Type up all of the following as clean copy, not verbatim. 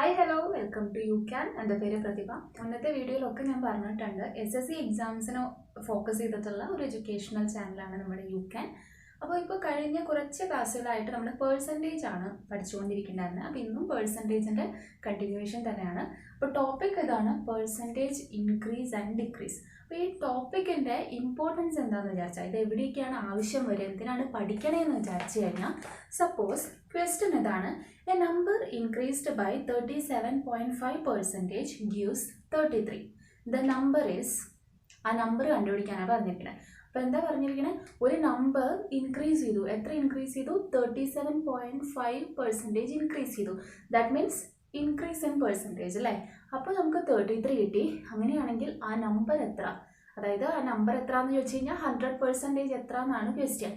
Hi hello welcome to you can. എൻ്റെ പേര് പ്രതിഭ. മുന്നത്തെ വീഡിയോയിലൊക്കെ ഞാൻ പറഞ്ഞിട്ടുണ്ട് SSC എക്സാംസിന് ഫോക്കസ് ചെയ്തിട്ടുള്ള ഒരു എഡ്യൂക്കേഷണൽ ചാനലാണ് നമ്മുടെ യു ക്യാൻ. അപ്പോൾ ഇപ്പോൾ കഴിഞ്ഞ കുറച്ച് ക്ലാസ്സുകളായിട്ട് നമ്മൾ പേഴ്സൻറ്റേജ് ആണ് പഠിച്ചുകൊണ്ടിരിക്കേണ്ടത്. അപ്പോൾ ഇന്നും പേഴ്സൻറ്റേജിൻ്റെ കണ്ടിന്യൂവേഷൻ തന്നെയാണ്. അപ്പോൾ ടോപ്പിക് ഇതാണ്, പേഴ്സൻറ്റേജ് ഇൻക്രീസ് ആൻഡ് ഡിക്രീസ്. അപ്പോൾ ഈ ടോപ്പിക്കിൻ്റെ ഇമ്പോർട്ടൻസ് എന്താണെന്ന് വിചാരിച്ചാൽ, ഇത് എവിടേക്കാണ് ആവശ്യം വരിക, എന്തിനാണ് പഠിക്കണേന്ന് വിചാരിച്ചു കഴിഞ്ഞാൽ, സപ്പോസ് ക്വസ്റ്റ്യൻ ഇതാണ്, a number increased by 37.5% gives 33. The number is, ആ നമ്പർ കണ്ടുപിടിക്കാനാണ് പറഞ്ഞിരിക്കുന്നത്. അപ്പോൾ എന്താ പറഞ്ഞിരിക്കുന്നത്, ഒരു നമ്പർ ഇൻക്രീസ് ചെയ്തു. എത്ര ഇൻക്രീസ് ചെയ്തു? 37.5% ഇൻക്രീസ് ചെയ്തു. That means increase in percentage അല്ലേ. അപ്പോൾ നമുക്ക് 33 കിട്ടി. അങ്ങനെയാണെങ്കിൽ ആ നമ്പർ എത്ര, അതായത് ആ നമ്പർ എത്ര എന്ന് ചോദിച്ചു കഴിഞ്ഞാൽ 100% എത്ര എന്നാണ് ക്വസ്റ്റ്യൻ.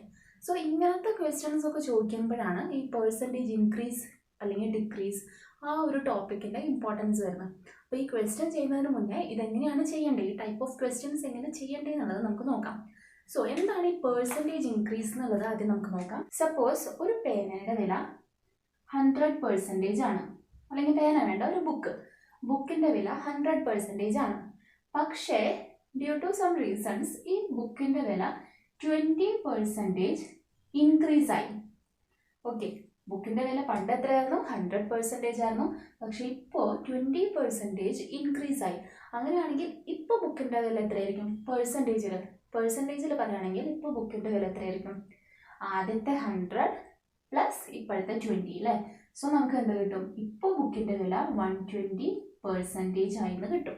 സോ ഇങ്ങനത്തെ ക്വസ്റ്റ്യൻസ് ഒക്കെ ചോദിക്കുമ്പോഴാണ് ഈ പെർസെൻറ്റേജ് ഇൻക്രീസ് അല്ലെങ്കിൽ ഡിക്രീസ് ആ ഒരു ടോപ്പിക്കിൻ്റെ ഇമ്പോർട്ടൻസ് വരുന്നത്. അപ്പോൾ ഈ ക്വസ്റ്റ്യൻ ചെയ്യുന്നതിന് മുന്നേ ഇതെങ്ങനെയാണ് ചെയ്യേണ്ടത്, ഈ ടൈപ്പ് ഓഫ് ക്വസ്റ്റ്യൻസ് എങ്ങനെ ചെയ്യേണ്ടത് എന്നുള്ളത് നമുക്ക് നോക്കാം. സോ എന്താണ് ഈ പെർസെൻറ്റേജ് ഇൻക്രീസ് എന്നുള്ളത് ആദ്യം നമുക്ക് നോക്കാം. സപ്പോസ് ഒരു പേനയുടെ വില 100% ആണ്, അല്ലെങ്കിൽ പേന വേണ്ട, ഒരു ബുക്കിൻ്റെ വില 100% ആണ്. പക്ഷേ ഡ്യൂ ടു സം റീസൺസ് ഈ ബുക്കിൻ്റെ വില 20% ഇൻക്രീസ് ആയി. ഓക്കെ, ബുക്കിൻ്റെ വില പണ്ട് എത്രയായിരുന്നു? 100% ആയിരുന്നു. പക്ഷെ ഇപ്പോൾ 20% ഇൻക്രീസ് ആയി. അങ്ങനെയാണെങ്കിൽ ഇപ്പോൾ ബുക്കിൻ്റെ വില എത്രയായിരിക്കും? പെർസെൻറ്റേജിൽ പറയുകയാണെങ്കിൽ ഇപ്പോൾ ബുക്കിൻ്റെ വില എത്രയായിരിക്കും? ആദ്യത്തെ 100 പ്ലസ് ഇപ്പോഴത്തെ 20 അല്ലേ. സോ നമുക്ക് എന്ത് കിട്ടും? ഇപ്പോൾ ബുക്കിൻ്റെ വില 120% ആയിന്ന് കിട്ടും.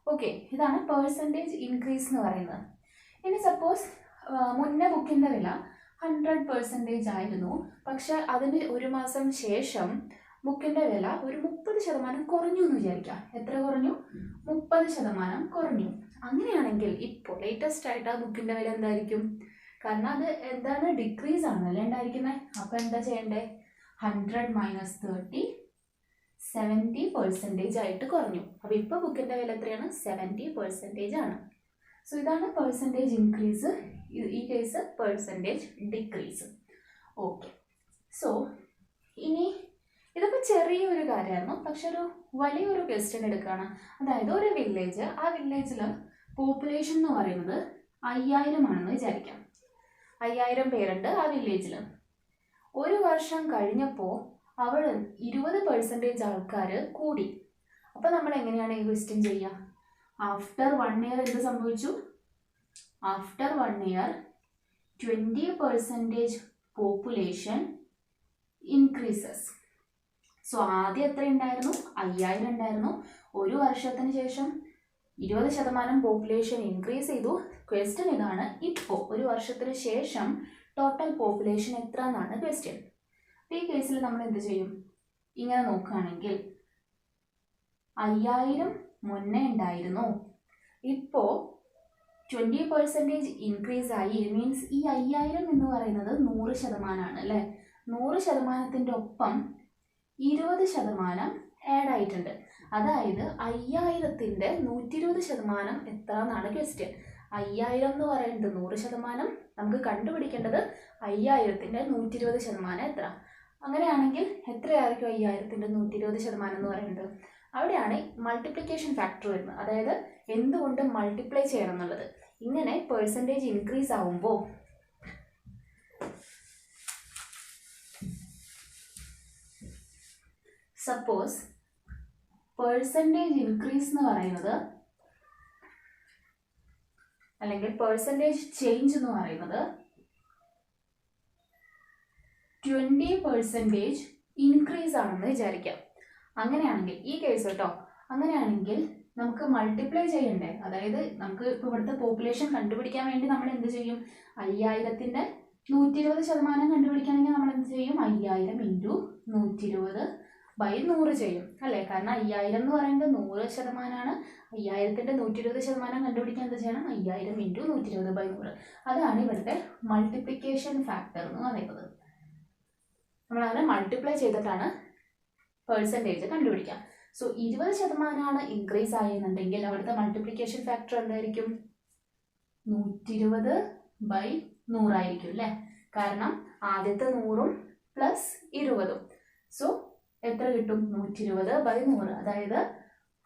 ഓക്കെ, ഇതാണ് പെർസെൻറ്റേജ് ഇൻക്രീസ് എന്ന് പറയുന്നത്. ഇനി സപ്പോസ് മുന്നേ ബുക്കിൻ്റെ വില 100% ആയിരുന്നു, പക്ഷെ അതിന് ഒരു മാസം ശേഷം ബുക്കിൻ്റെ വില ഒരു 30% കുറഞ്ഞു എന്ന് വിചാരിക്കാം. എത്ര കുറഞ്ഞു? 30% കുറഞ്ഞു. അങ്ങനെയാണെങ്കിൽ ഇപ്പോൾ ലേറ്റസ്റ്റ് ആയിട്ട് ആ ബുക്കിൻ്റെ വില എന്തായിരിക്കും? കാരണം അത് എന്താണ്, ഡിക്രീസ് ആണല്ലേ ഉണ്ടായിരിക്കുന്നത്. അപ്പോൾ എന്താ ചെയ്യേണ്ടത്? 100 മൈനസ് 30 70% ആയിട്ട് കുറഞ്ഞു. അപ്പോൾ ഇപ്പോൾ ബുക്കിൻ്റെ വില എത്രയാണ്? 70% ആണ്. സോ ഇതാണ് പെർസെൻറ്റേജ് ഇൻക്രീസ്, ഈ case percentage decrease. Okay, so ഇനി ഇതൊക്കെ ചെറിയൊരു കാര്യമായിരുന്നു, പക്ഷെ ഒരു വലിയൊരു ക്വസ്റ്റ്യൻ എടുക്കുകയാണ്. അതായത് ഒരു വില്ലേജ്, ആ വില്ലേജിൽ പോപ്പുലേഷൻ എന്ന് പറയുന്നത് 5000 ആണെന്ന് വിചാരിക്കാം. 5000 പേരുണ്ട് ആ വില്ലേജിൽ. ഒരു വർഷം കഴിഞ്ഞപ്പോൾ അവിടെ 20% ആൾക്കാർ കൂടി. അപ്പോൾ നമ്മൾ എങ്ങനെയാണ് ഈ ക്വസ്റ്റ്യൻ ചെയ്യുക? ആഫ്റ്റർ 1 ഇയർ എന്ത് സംഭവിച്ചു? After 1 year 20% population increases. So ആദ്യം എത്ര ഉണ്ടായിരുന്നു? 5000 ഉണ്ടായിരുന്നു. ഒരു വർഷത്തിന് ശേഷം 20% പോപ്പുലേഷൻ ഇൻക്രീസ് ചെയ്തു. ക്വസ്റ്റ്യൻ ഇതാണ്, ഇപ്പോൾ ഒരു വർഷത്തിന് ശേഷം ടോട്ടൽ പോപ്പുലേഷൻ എത്ര എന്നാണ് ക്വസ്റ്റ്യൻ. ഈ കേസിൽ നമ്മൾ എന്ത് ചെയ്യും? ഇങ്ങനെ നോക്കുകയാണെങ്കിൽ 5000 മുന്നേ ഉണ്ടായിരുന്നു, ഇപ്പോൾ 20% ഇൻക്രീസ് ആയി. മീൻസ് ഈ 5000 എന്ന് പറയുന്നത് 100% അല്ലേ. 100%ൻ്റെ ഒപ്പം 20% ആഡ് ആയിട്ടുണ്ട്. അതായത് 5000ൻ്റെ 120% എത്ര എന്നാണ് ക്വസ്റ്റ്യൻ. 5000 എന്ന് പറയുന്നത് 100%, നമുക്ക് കണ്ടുപിടിക്കേണ്ടത് 5000ൻ്റെ 120% എത്ര. അങ്ങനെയാണെങ്കിൽ എത്രയായിരിക്കും 5000ൻ്റെ 120% എന്ന് പറയുന്നത്? അവിടെയാണ് മൾട്ടിപ്ലിക്കേഷൻ ഫാക്ടർ വരുന്നത്. അതായത് എന്തുകൊണ്ട് മൾട്ടിപ്ലൈ ചെയ്യണം എന്നുള്ളത്. ഇങ്ങനെ പെർസെൻറ്റേജ് ഇൻക്രീസ് ആവുമ്പോൾ സപ്പോസ് പെർസെൻറ്റേജ് ഇൻക്രീസ് എന്ന് പറയുന്നത്, അല്ലെങ്കിൽ പെർസെൻറ്റേജ് ചേഞ്ച് എന്ന് പറയുന്നത് 20% ഇൻക്രീസ് ആണെന്ന് വിചാരിക്കാം. അങ്ങനെയാണെങ്കിൽ ഈ കേസ് കേട്ടോ, അങ്ങനെയാണെങ്കിൽ നമുക്ക് മൾട്ടിപ്ലൈ ചെയ്യണ്ടേ. അതായത് നമുക്ക് ഇപ്പോൾ ഇവിടുത്തെ പോപ്പുലേഷൻ കണ്ടുപിടിക്കാൻ വേണ്ടി നമ്മൾ എന്ത് ചെയ്യും? 5000ൻ്റെ 120% കണ്ടുപിടിക്കുകയാണെങ്കിൽ നമ്മൾ എന്ത് ചെയ്യും? 5000 ഇൻറ്റു 120/100 ചെയ്യും അല്ലേ. കാരണം 5000 എന്ന് പറയുന്നത് 100%ആണ്. 5000ൻ്റെ 120% കണ്ടുപിടിക്കാൻ എന്ത് ചെയ്യണം? 5000 ഇൻറ്റു 120/100. അതാണ് ഇവിടുത്തെ മൾട്ടിപ്ലിക്കേഷൻ ഫാക്ടർ എന്ന് പറയുന്നത്. നമ്മളങ്ങനെ മൾട്ടിപ്ലൈ ചെയ്തിട്ടാണ് പെർസെൻറ്റേജ് കണ്ടുപിടിക്കാം. സോ 20% ഇൻക്രീസ് ആയെന്നുണ്ടെങ്കിൽ അവിടുത്തെ മൾട്ടിപ്ലിക്കേഷൻ ഫാക്ടർ എന്തായിരിക്കും? 120/100 ആയിരിക്കും അല്ലേ. കാരണം ആദ്യത്തെ 100 പ്ലസ് 20. സോ എത്ര കിട്ടും? 120/100. അതായത്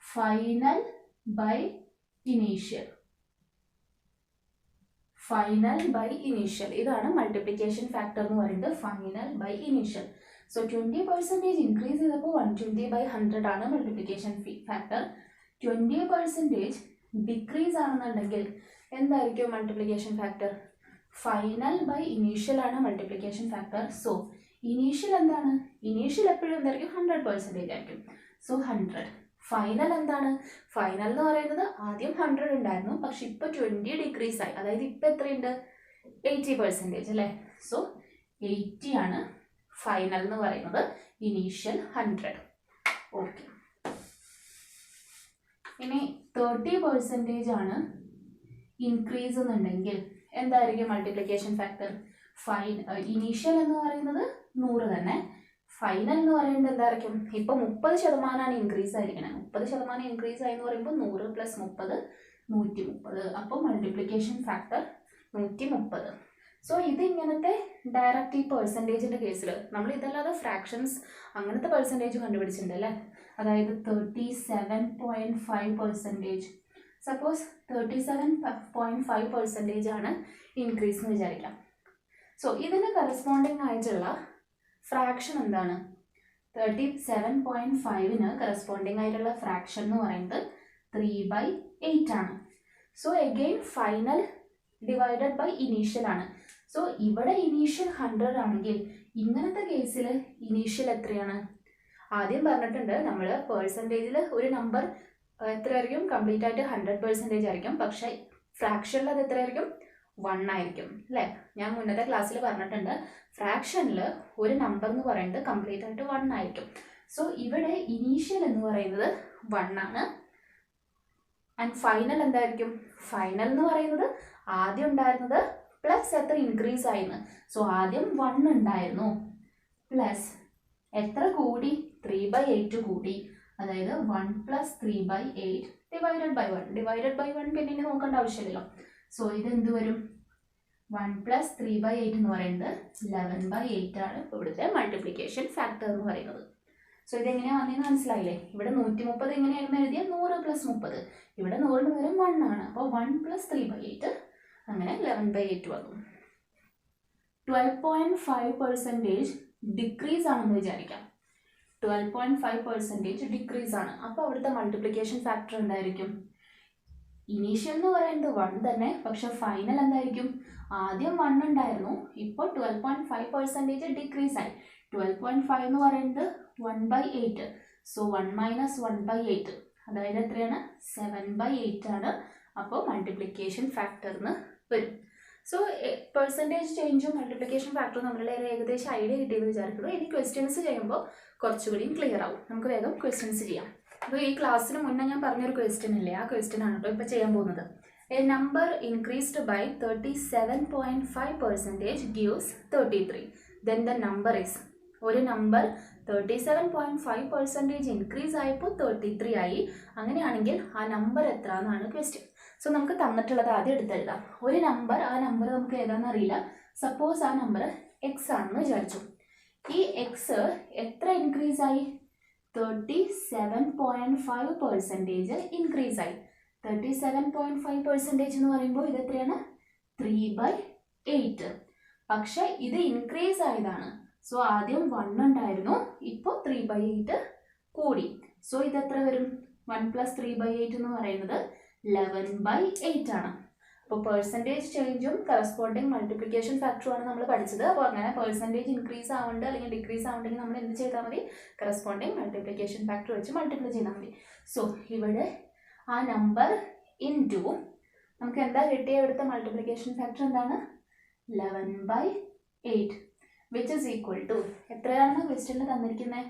final by initial. Final by initial, ഇതാണ് മൾട്ടിപ്ലിക്കേഷൻ ഫാക്ടർ എന്ന് പറയുന്നത്. Final by initial. So 20% increase ചെയ്തപ്പോൾ 120/100 ആണ് മൾട്ടിപ്ലിക്കേഷൻ ഫാക്ടർ. 20% ഡിക്രീസ് ആണെന്നുണ്ടെങ്കിൽ എന്തായിരിക്കും multiplication factor? Final by initial ആണ് മൾട്ടിപ്ലിക്കേഷൻ ഫാക്ടർ. സോ ഇനീഷ്യൽ എന്താണ്? ഇനീഷ്യൽ എപ്പോഴും എന്തായിരിക്കും? 100% ആയിരിക്കും. സോ 100. ഫൈനൽ എന്താണ്? ഫൈനൽ എന്ന് പറയുന്നത് ആദ്യം 100 ഉണ്ടായിരുന്നു, പക്ഷെ ഇപ്പൊ 20 ഡിക്രീസ് ആയി. അതായത് ഇപ്പൊ എത്രയുണ്ട്? 80% അല്ലേ? സോ 80 ആണ് ഫൈനൽ എന്ന് പറയുന്നത്. ഇനീഷ്യൽ 100. ഓക്കെ. ഇനി 30% ആണ് ഇൻക്രീസ് എന്നുണ്ടെങ്കിൽ എന്തായിരിക്കും മൾട്ടിപ്ലിക്കേഷൻ ഫാക്ടർ? ഇനീഷ്യൽ എന്ന് പറയുന്നത് 100 തന്നെ. ഫൈനൽ എന്ന് പറയുന്നത് എന്തായിരിക്കും? ഇപ്പൊ 30% ഇൻക്രീസ് ആയിരിക്കണം. 30% ഇൻക്രീസ് ആയി എന്ന് പറയുമ്പോൾ 100 + 30 130. അപ്പോൾ മൾട്ടിപ്ലിക്കേഷൻ ഫാക്ടർ 130. സോ ഇത് ഇങ്ങനത്തെ ഡയറക്റ്റ് ഈ പെർസെൻറ്റേജിന്റെ കേസിൽ നമ്മൾ ഇതല്ലാതെ ഫ്രാക്ഷൻസ് അങ്ങനത്തെ പെർസെൻറ്റേജ് കണ്ടുപിടിച്ചിട്ടുണ്ട് അല്ലേ? അതായത് 37.5%. സപ്പോസ് 37.5% ആണ് ഇൻക്രീസ് എന്ന് വിചാരിക്കാം. സോ ഇതിന് കറസ്പോണ്ടിങ് ആയിട്ടുള്ള ഫ്രാക്ഷൻ എന്താണ്? 37.5ന് കറസ്പോണ്ടിങ് ആയിട്ടുള്ള ഫ്രാക്ഷൻ എന്ന് പറയുന്നത് 3/8 ആണ്. So again final divided by initial ആണ്. സോ ഇവിടെ ഇനീഷ്യൽ 100 ആണെങ്കിൽ ഇങ്ങനത്തെ കേസിൽ ഇനീഷ്യൽ എത്രയാണ്? ആദ്യം പറഞ്ഞിട്ടുണ്ട് നമ്മൾ പെർസെൻറ്റേജിൽ ഒരു നമ്പർ എത്രയായിരിക്കും? കംപ്ലീറ്റ് ആയിട്ട് 100% ആയിരിക്കും. പക്ഷെ ഫ്രാക്ഷനിൽ അത് എത്രയായിരിക്കും? 1 ആയിരിക്കും അല്ലേ? ഞാൻ മുന്നത്തെ ക്ലാസ്സിൽ പറഞ്ഞിട്ടുണ്ട് ഫ്രാക്ഷനിൽ ഒരു നമ്പർ എന്ന് പറയുന്നത് കംപ്ലീറ്റ് ആയിട്ട് 1 ആയിരിക്കും. സോ ഇവിടെ ഇനീഷ്യൽ എന്ന് പറയുന്നത് 1 ആണ്. ആൻഡ് ഫൈനൽ എന്തായിരിക്കും? ഫൈനൽ എന്ന് പറയുന്നത് ആദ്യം ഉണ്ടായിരുന്നത് പ്ലസ് എത്ര ഇൻക്രീസ് ആയിരുന്നു? സോ ആദ്യം 1 ഉണ്ടായിരുന്നു, പ്ലസ് എത്ര കൂടി? 3/8 കൂടി. അതായത് 1 + 3/8 ഡിവൈഡഡ് ബൈ 1. ഡിവൈഡഡ് ബൈ 1 പിന്നെ ഇനി നോക്കേണ്ട ആവശ്യമില്ലല്ലോ. സോ ഇത് എന്ത് വരും? 1 + 3/8 എന്ന് പറയുന്നത് 11/8 ആണ് ഇവിടുത്തെ മൾട്ടിപ്ലിക്കേഷൻ ഫാക്ടർ എന്ന് പറയുന്നത്. സോ ഇതെങ്ങനെയാണ് വന്നതെന്ന് മനസ്സിലായില്ലേ? ഇവിടെ 130 എങ്ങനെയായിരുന്നു എഴുതിയത്? 100 + 30. ഇവിടെ 100ന് പകരം 1 ആണ്. അപ്പോൾ 1 + 3/8 അങ്ങനെ 11/8 വന്നു. 12.5% ഡിക്രീസ് ആണെന്ന് വിചാരിക്കാം. 12.5% ഡിക്രീസ് ആണ്. അപ്പോൾ അവിടുത്തെ മൾട്ടിപ്ലിക്കേഷൻ ഫാക്ടർ എന്തായിരിക്കും? ഇനീഷ്യൽ എന്ന് പറയുന്നത് 1 തന്നെ, പക്ഷെ ഫൈനൽ എന്തായിരിക്കും? ആദ്യം 1 ഉണ്ടായിരുന്നു, ഇപ്പോൾ 12.5% ഡിക്രീസ് ആയി. 12.5 എന്ന് പറയുന്നത് 1/8. സോ 1 - 1/8 അതായത് എത്രയാണ്? 7/8 ആണ്. അപ്പോൾ മൾട്ടിപ്ലിക്കേഷൻ ഫാക്ടറിന് വരും. സോ പെർസെൻറ്റേജ് ചേഞ്ചും മൾട്ടിപ്ലിക്കേഷൻ ഫാക്ടറും നമ്മളുടെ ഏകദേശം ഐഡിയ കിട്ടിയെന്ന് വിചാരിക്കുന്നു. ഇനി ക്വസ്റ്റ്യൻസ് ചെയ്യുമ്പോൾ കുറച്ചുകൂടി ക്ലിയർ ആവും. നമുക്ക് വേഗം ക്വസ്റ്റ്യൻസ് ചെയ്യാം. അപ്പോൾ ഈ ക്ലാസ്സിന് മുന്നേ ഞാൻ പറഞ്ഞൊരു ക്വസ്റ്റ്യൻ ഇല്ലേ, ആ ക്വസ്റ്റ്യൻ ആണ് കേട്ടോ ഇപ്പോൾ ചെയ്യാൻ പോകുന്നത്. A number increased by 37.5% gives 33. Then the number is, ഒരു നമ്പർ 37.5% ഇൻക്രീസ് ആയപ്പോൾ 33 ആയി. അങ്ങനെയാണെങ്കിൽ ആ നമ്പർ എത്ര എന്നാണ് ക്വസ്റ്റ്യൻ. സോ നമുക്ക് തന്നിട്ടുള്ളത് ആദ്യം എടുത്തെഴുതാം. ഒരു നമ്പർ, ആ നമ്പർ നമുക്ക് ഏതാണെന്ന് അറിയില്ല. സപ്പോസ് ആ നമ്പർ എക്സ് ആണെന്ന് വിചാരിച്ചു. ഈ എക്സ് എത്ര ഇൻക്രീസ് ആയി? 37.5% ഇൻക്രീസ് ആയി. 37.5% എന്ന് പറയുമ്പോൾ ഇത് എത്രയാണ്? 3/8. പക്ഷെ ഇത് ഇൻക്രീസ് ആയതാണ്. സോ ആദ്യം 1 ഉണ്ടായിരുന്നു, ഇപ്പോൾ 3/8 കൂടി. സോ ഇത് എത്ര വരും? 1 + 3/8 എന്ന് പറയുന്നത് 11/8 ആണ്. അപ്പോൾ പെർസെൻറ്റേജ് ചേഞ്ചും കറസ്പോണ്ടിങ് മൾട്ടിപ്ലിക്കേഷൻ ഫാക്ടറും ആണ് നമ്മൾ പഠിച്ചത്. അപ്പോൾ അങ്ങനെ പെർസെൻറ്റേജ് ഇൻക്രീസ് ആവുന്നുണ്ട് അല്ലെങ്കിൽ ഡിക്രീസ് ആവുന്നുണ്ടെങ്കിൽ നമ്മൾ എന്ത് ചെയ്താൽ മതി? കറസ്പോണ്ടിങ് മൾട്ടിപ്ലിക്കേഷൻ ഫാക്ടർ വെച്ച് മൾട്ടിപ്ലൈ ചെയ്താൽ മതി. സോ ഇവിടെ ആ നമ്പർ ഇൻറ്റു നമുക്ക് എന്താ കിട്ടിയ ഇവിടുത്തെ മൾട്ടിപ്ലിക്കേഷൻ ഫാക്ടർ എന്താണ്? 11/8 വിച്ച് ഇസ് ഈക്വൽ ടു എത്രയാണെന്ന് ക്വസ്റ്റ്യനിൽ തന്നിരിക്കുന്നത്?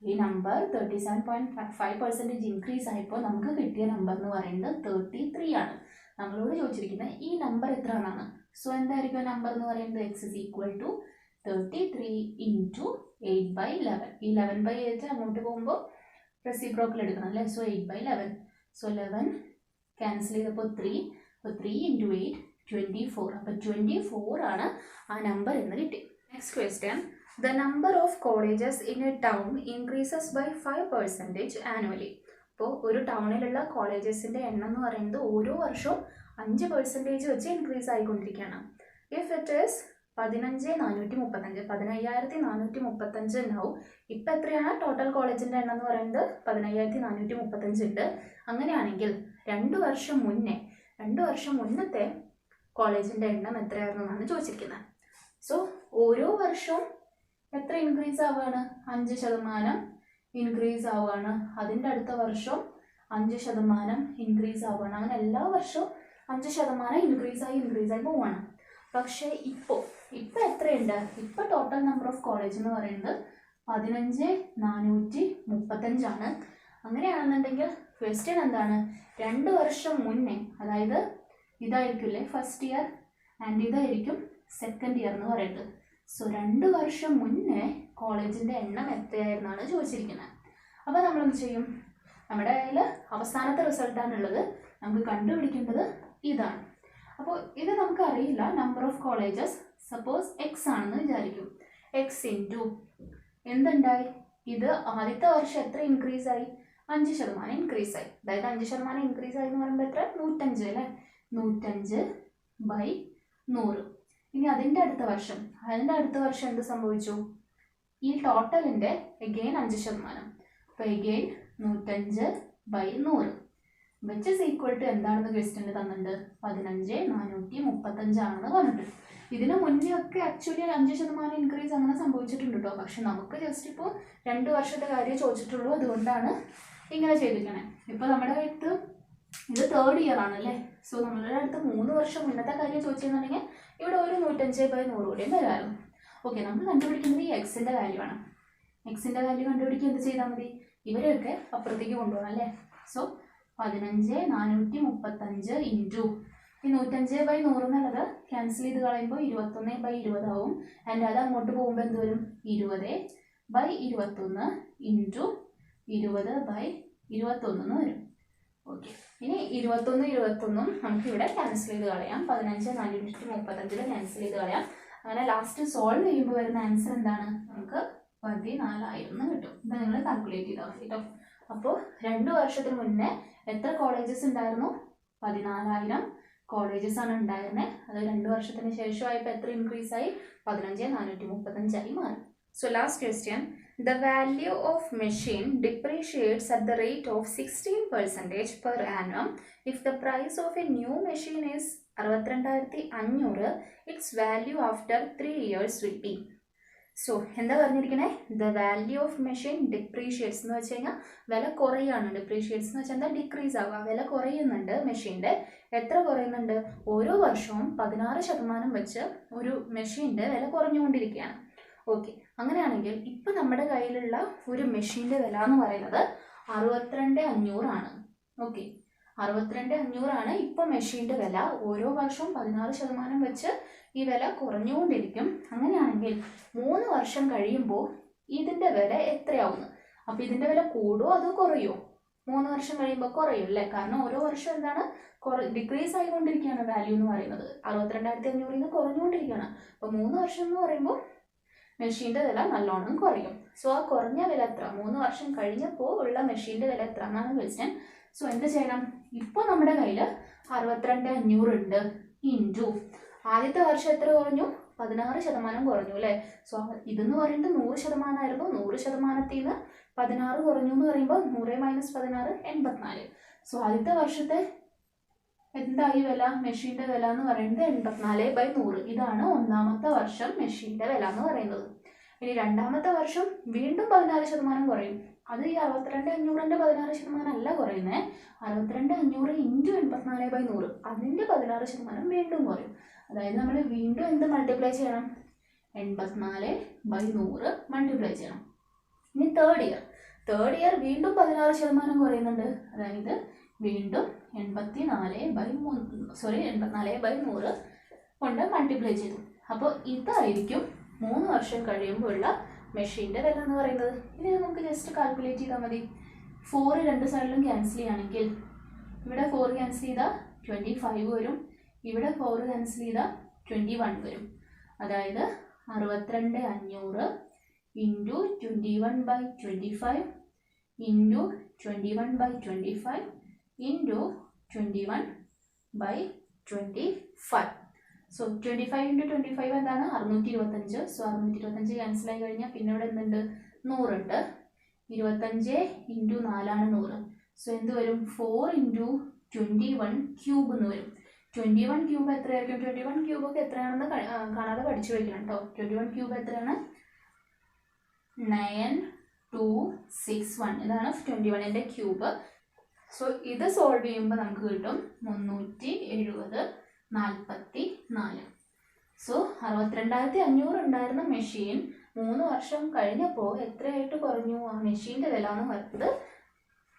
ഈ നമ്പർ 37.5% ഇൻക്രീസ് ആയപ്പോൾ നമുക്ക് കിട്ടിയ നമ്പർ എന്ന് പറയുന്നത് 33 ആണ്. നമ്മളോട് ചോദിച്ചിരിക്കുന്നത് ഈ നമ്പർ എത്ര എന്നാണ്. സോ എന്തായിരിക്കും നമ്പർ എന്ന് പറയുന്നത്? X is equal to 33 × 8/11. ഈ 11/8 അങ്ങോട്ട് പോകുമ്പോൾ റെസിപ്രോക്കൽ എടുക്കണം അല്ലേ? സോ 8/11. സോ 11 ക്യാൻസൽ ചെയ്തപ്പോൾ 3. അപ്പോൾ 3 × 8 24. അപ്പോൾ 24 ആണ് ആ നമ്പർ എന്ന് കിട്ടി. Next question, The number of colleges in a town increases by 5% annually. അപ്പോൾ ഒരു ടൗണിലുള്ള കോളേജസിൻ്റെ എണ്ണം എന്ന് പറയുന്നത് ഓരോ വർഷവും 5% വെച്ച് ഇൻക്രീസ് ആയിക്കൊണ്ടിരിക്കുകയാണ്. ഇഫ് ഇറ്റ് ഈസ് 15,435 ഉണ്ടാവും. ഇപ്പം എത്രയാണ് ടോട്ടൽ കോളേജിൻ്റെ എണ്ണം എന്ന് പറയുന്നത്? 15,435 ഉണ്ട്. അങ്ങനെയാണെങ്കിൽ 2 വർഷം മുന്നത്തെ കോളേജിൻ്റെ എണ്ണം എത്രയായിരുന്നു എന്നാണ് ചോദിച്ചിരിക്കുന്നത്. സോ ഓരോ വർഷവും എത്ര ഇൻക്രീസ് ആവുകയാണ്? 5% ഇൻക്രീസ് ആവുകയാണ്. അതിൻ്റെ അടുത്ത വർഷം 5% ഇൻക്രീസ് ആവുകയാണ്. അങ്ങനെ എല്ലാ വർഷവും 5% ഇൻക്രീസ് ആയി പോവുകയാണ്. പക്ഷേ ഇപ്പോൾ എത്രയുണ്ട്? ഇപ്പോൾ ടോട്ടൽ നമ്പർ ഓഫ് കോളേജ് എന്ന് പറയുന്നത് 15,435 അങ്ങനെയാണെന്നുണ്ടെങ്കിൽ ക്വസ്റ്റ്യൻ എന്താണ്? 2 വർഷം മുന്നേ, അതായത് ഇതായിരിക്കില്ലേ ഫസ്റ്റ് ഇയർ ആൻഡ് ഇതായിരിക്കും സെക്കൻഡ് ഇയർ എന്ന് പറയുന്നത്. സോ 2 വർഷം മുന്നേ കോളേജിൻ്റെ എണ്ണം എത്രയായിരുന്നാണ് ചോദിച്ചിരിക്കുന്നത്. അപ്പോൾ നമ്മളെന്ത് ചെയ്യും? നമ്മുടെ കയ്യിൽ അവസാനത്തെ റിസൾട്ടാണുള്ളത്. നമുക്ക് കണ്ടുപിടിക്കേണ്ടത് ഇതാണ്. അപ്പോൾ ഇത് നമുക്കറിയില്ല. Number of colleges suppose X ആണെന്ന് വിചാരിക്കും. എക്സ് ഇൻറ്റു എന്തുണ്ടായി? ഇത് ആദ്യത്തെ വർഷം എത്ര ഇൻക്രീസ് ആയി? 5% ഇൻക്രീസ് ആയി. അതായത് 5% ഇൻക്രീസ് ആയി എന്ന് പറയുമ്പോൾ എത്ര? 105 അല്ലേ? 105/100. ഇനി അതിൻ്റെ അടുത്ത വർഷം എന്ത് സംഭവിച്ചു? ഈ ടോട്ടലിൻ്റെ എഗെയിൻ 5%. അപ്പോൾ again 105/100 which is equal to എന്താണെന്ന് ക്വസ്റ്റ്യനിൽ തന്നിട്ടുണ്ട്? 15,435 ആണെന്ന് പറഞ്ഞിട്ട്. ഇതിന് മുന്നേ ഒക്കെ ആക്ച്വലി 5% ഇൻക്രീസ് അങ്ങനെ സംഭവിച്ചിട്ടുണ്ട് കേട്ടോ. പക്ഷെ നമുക്ക് ജസ്റ്റ് ഇപ്പോൾ 2 വർഷത്തെ കാര്യം ചോദിച്ചിട്ടുള്ളൂ. അതുകൊണ്ടാണ് ഇങ്ങനെ ചെയ്തിരിക്കണേ. ഇപ്പോൾ നമ്മുടെ അടുത്ത് ഇത് 3rd ഇയർ ആണല്ലേ. സോ നമ്മളുടെ അടുത്ത് 3 വർഷം മുന്നത്തെ കാര്യം ചോദിച്ചിരുന്നുണ്ടെങ്കിൽ ഇവിടെ ഒരു 105/100 കൂടെയും വരുമായിരുന്നു. ഓക്കെ, നമ്മൾ കണ്ടുപിടിക്കുന്നത് ഈ എക്സിൻ്റെ വാല്യൂ ആണ്. എക്സിൻ്റെ വാല്യൂ കണ്ടുപിടിക്കുക എന്ത് ചെയ്താൽ മതി? ഇവരെയൊക്കെ അപ്പുറത്തേക്ക് കൊണ്ടുപോകണം അല്ലേ. സോ 15,435 ഇൻറ്റു ഈ 105/100 എന്നുള്ളത് ക്യാൻസൽ ചെയ്ത് കളയുമ്പോൾ 21/20 ആവും. ആൻഡ് അത് അങ്ങോട്ട് പോകുമ്പോൾ എന്ത് വരും? 20/21 ഇൻറ്റു 20/21 എന്ന് വരും. ഓക്കെ, ഇനി 21 നമുക്കിവിടെ ക്യാൻസൽ ചെയ്ത് കളയാം. 15,435 ക്യാൻസൽ ചെയ്ത് കളയാം. അങ്ങനെ ലാസ്റ്റ് സോൾവ് ചെയ്യുമ്പോൾ വരുന്ന ആൻസർ എന്താണ്? നമുക്ക് 14,000 കിട്ടും. ഇത് നിങ്ങൾ കാൽക്കുലേറ്റ് ചെയ്താൽ മതി കേട്ടോ. അപ്പോൾ 2 വർഷത്തിന് മുന്നേ എത്ര കോളേജസ് ഉണ്ടായിരുന്നു? 14,000 കോളേജസ് ആണ് ഉണ്ടായിരുന്നത്. അത് 2 വർഷത്തിന് ശേഷമായപ്പോൾ എത്ര ഇൻക്രീസ് ആയി? 15,435 മാറി. So last question, the value of machine depreciates at the rate of 16% per annum. If the price of a new machine is 62,500, its value after 3 years will be. So എന്താ പറഞ്ഞിരിക്കണേ? The value of machine ഡിപ്രീഷിയേറ്റ്സ് എന്ന് വെച്ച് കഴിഞ്ഞാൽ വില കുറയാണ്. ഡിപ്രീഷിയേറ്റ്സ് എന്ന് വെച്ചാൽ എന്താ? Decrease ആവുക. വില കുറയുന്നുണ്ട് മെഷീൻ്റെ. എത്ര കുറയുന്നുണ്ട്? ഓരോ വർഷവും 16% വെച്ച് ഒരു മെഷീൻ്റെ വില കുറഞ്ഞുകൊണ്ടിരിക്കുകയാണ്. ഓക്കെ, അങ്ങനെയാണെങ്കിൽ ഇപ്പം നമ്മുടെ കയ്യിലുള്ള ഒരു മെഷീൻ്റെ വില എന്ന് പറയുന്നത് 62,500 ആണ്. ഓക്കെ, 62,500 ആണ് ഇപ്പോൾ മെഷീൻ്റെ വില. ഓരോ വർഷവും 16% വെച്ച് ഈ വില കുറഞ്ഞുകൊണ്ടിരിക്കും. അങ്ങനെയാണെങ്കിൽ 3 വർഷം കഴിയുമ്പോൾ ഇതിൻ്റെ വില എത്രയാവുന്നു? അപ്പോൾ ഇതിൻ്റെ വില കൂടുമോ അതോ കുറയുമോ? 3 വർഷം കഴിയുമ്പോൾ കുറയും അല്ലേ. കാരണം ഓരോ വർഷം എന്താണ്? ഡിക്രീസ് ആയിക്കൊണ്ടിരിക്കുകയാണ് വാല്യൂ എന്ന് പറയുന്നത്. 62,500 കുറഞ്ഞുകൊണ്ടിരിക്കുകയാണ്. അപ്പോൾ 3 വർഷം എന്ന് പറയുമ്പോൾ മെഷീൻ്റെ വില നല്ലോണം കുറയും. സോ ആ കുറഞ്ഞ വില എത്ര? 3 വർഷം കഴിഞ്ഞപ്പോൾ ഉള്ള മെഷീൻ്റെ വില എത്ര എന്നാണ് ക്വസ്റ്റ്യൻ. സോ എന്ത് ചെയ്യണം? ഇപ്പോൾ നമ്മുടെ കയ്യിൽ 62,500 ഉണ്ട്. ഇൻറ്റു ആദ്യത്തെ വർഷം എത്ര കുറഞ്ഞു? 16% കുറഞ്ഞു അല്ലേ. സോ ഇതെന്ന് പറയുന്നത് 100% ആയിരുന്നു. 100%ത്തിൽ നിന്ന് 16 കുറഞ്ഞു എന്ന് പറയുമ്പോൾ 100 - 16 84. സോ ആദ്യത്തെ വർഷത്തെ എന്തായി വില? മെഷീൻ്റെ വില എന്ന് പറയുന്നത് 84/100. ഇതാണ് ഒന്നാമത്തെ വർഷം മെഷീൻ്റെ വില എന്ന് പറയുന്നത്. ഇനി രണ്ടാമത്തെ വർഷം വീണ്ടും 16% കുറയും. അത് ഈ 62,500ൻ്റെ 16% അല്ല കുറയുന്നത്. 62,500 ഇൻറ്റു 84/100 അതിൻ്റെ 16% വീണ്ടും കുറയും. അതായത് നമ്മൾ വീണ്ടും എന്ത് മൾട്ടിപ്ലൈ ചെയ്യണം? 84/100 മൾട്ടിപ്ലൈ ചെയ്യണം. ഇനി തേർഡ് ഇയർ വീണ്ടും 16% കുറയുന്നുണ്ട്. അതായത് വീണ്ടും 84/100 കൊണ്ട് മൾട്ടിപ്ലൈ ചെയ്തു. അപ്പോൾ ഇതായിരിക്കും 3 വർഷം കഴിയുമ്പോഴുള്ള മെഷീൻ്റെ വില എന്ന് പറയുന്നത്. ഇനി നമുക്ക് ജസ്റ്റ് കാൽക്കുലേറ്റ് ചെയ്താൽ മതി. 4 രണ്ട് സൈഡിലും ക്യാൻസൽ ചെയ്യുകയാണെങ്കിൽ ഇവിടെ 4 ക്യാൻസൽ ചെയ്താൽ 25 വരും. ഇവിടെ 4 ക്യാൻസൽ ചെയ്താൽ 21 വരും. അതായത് 62,500 into 21/25 into 21/25 into 21/25. So 25 into 25 എന്താണ്? 625. സോ 625 ക്യാൻസൽ ആയി കഴിഞ്ഞാൽ പിന്നെ ഇവിടെ എന്തുണ്ട്? 100 ഉണ്ട്. 25 ഇൻറ്റു 4 100. സോ എന്ത് വരും? 4 ഇൻറ്റു 21 ക്യൂബ് എന്ന് വരും. 21 ക്യൂബ് എത്രയായിരിക്കും? 21 ക്യൂബ് ഒക്കെ എത്രയാണെന്ന് കാണാതെ പഠിച്ചു വയ്ക്കണം കേട്ടോ. 21 ക്യൂബ് എത്രയാണ്? 9261. ഇതാണ് 21ന്റെ ക്യൂബ്. സോ ഇത് സോൾവ് ചെയ്യുമ്പോൾ നമുക്ക് കിട്ടും 370/44. സോ 62,500 ഉണ്ടായിരുന്ന മെഷീൻ 3 വർഷം കഴിഞ്ഞപ്പോൾ എത്രയായിട്ട് കുറഞ്ഞു? ആ മെഷീൻ്റെ വില എന്ന് പറയുന്നത്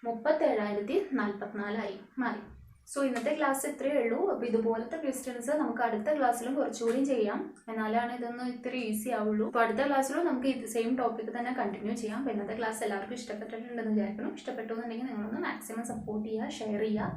37,044 ആയി മാറി. സോ ഇന്നത്തെ ക്ലാസ് ഇത്രയേ ഉള്ളൂ. അപ്പോൾ ഇതുപോലത്തെ ക്വസ്റ്റ്യൻസ് നമുക്ക് അടുത്ത ക്ലാസ്സിലും കുറച്ചുകൂടി ചെയ്യാം. എന്നാലാണ് ഇതൊന്ന് ഇത്ര ഈസി ആവുള്ളൂ. അപ്പോൾ അടുത്ത ക്ലാസ്സിലും നമുക്ക് ഇത് സെയിം ടോപ്പിക് തന്നെ കണ്ടിന്യൂ ചെയ്യാം. അപ്പോൾ ഇന്നത്തെ ക്ലാസ് എല്ലാവർക്കും ഇഷ്ടപ്പെട്ടിട്ടുണ്ടെന്ന് വിചാരിക്കണം. ഇഷ്ടപ്പെട്ടു എന്നുണ്ടെങ്കിൽ നിങ്ങളൊന്ന് മാക്സിമം സപ്പോർട്ട് ചെയ്യുക, ഷെയർ ചെയ്യുക.